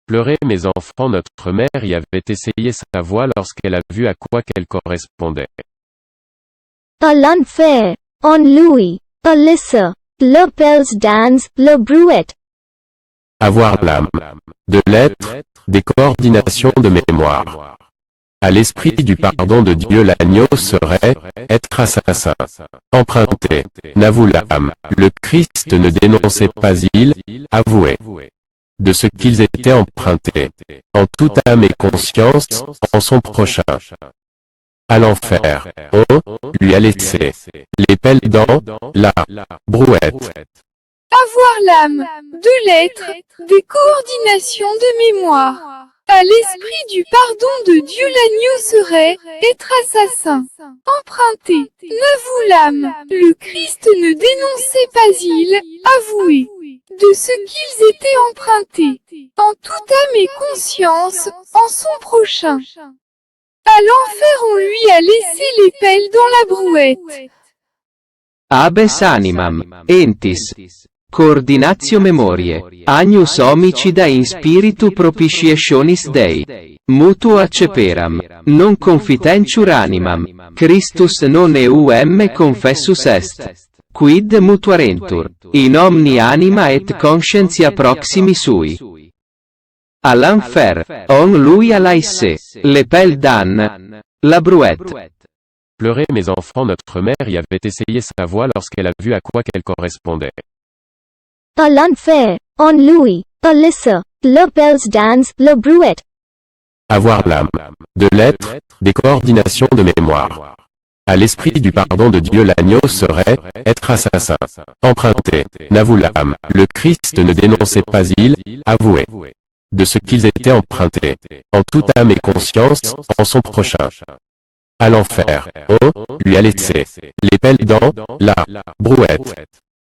Pleurez mes enfants, notre mère y avait essayé sa voix lorsqu'elle a vu à quoi qu'elle correspondait. A l'unfair, on Louis, Alyssa, Le Pels dans, Le Brouette. Avoir l'âme. De l'être, des coordinations de mémoire. À l'esprit du pardon de Dieu l'agneau serait, être assassin. Emprunté. N'avoue l'âme. Le Christ ne dénonçait pas, il avouait. De ce qu'ils étaient empruntés. En toute âme et conscience, en son prochain. À l'enfer, on lui a laissé les pelles dans la brouette. Avoir l'âme, de l'être, des coordinations de mémoire. À l'esprit du pardon de Dieu l'agneau serait, être assassin. Emprunté, n'avoue l'âme, le Christ ne dénonçait pas, il avouait. De ce qu'ils étaient empruntés, en toute âme et conscience, en son prochain. À l'enfer on lui a laissé les pelles dans la brouette. Habes animam, entis, coordinatio memoriae, agnus homicida in spiritu propitiationis Dei, mutuo acceperam, non confitentur animam, Christus non eum confessus est. Quid mutuarentur, in omni anima et conscientia proximi sui. À l'enfer, on lui a laissé, les pelles dans la brouette. Pleurez mes enfants, notre mère y avait essayé sa voix lorsqu'elle a vu à quoi qu'elle correspondait. A l'unfair, on Louis, Alyssa, Le Pels dans, Le Brouette. Avoir l'âme. De l'être, des coordinations de mémoire. À l'esprit du pardon de Dieu l'agneau serait, être assassin. Emprunté. N'avoue l'âme. Le Christ ne dénonçait pas, il avouait. De ce qu'ils étaient empruntés. En toute âme et conscience, en son prochain. À l'enfer, on lui a laissé les pelles dans la brouette.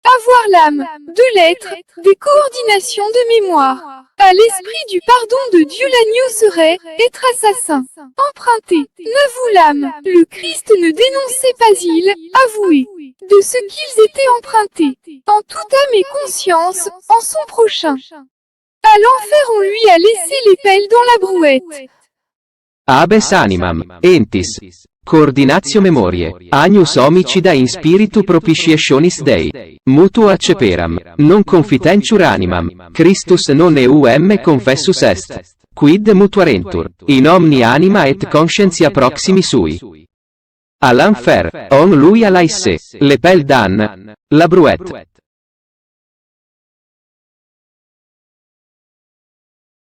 Avoir l'âme, de l'être, des coordinations de mémoire. À l'esprit du pardon de Dieu l'agneau serait, être assassin. Emprunté, n'avoue l'âme, le Christ ne dénonçait pas, il avouait. De ce qu'ils étaient empruntés, en toute âme et conscience, en son prochain. À l'enfer on lui a laissé les pelles dans la brouette. Habes animam, entis, coordinatio memoriae, agnus homicida in spiritu propitiationis Dei, mutuo acceperam, non confitentur animam, Christus non eum confessus est. Quid mutuarentur, in omni anima et conscientia proximi sui. À l'enfer, on lui a laissé les pelles dans la brouette.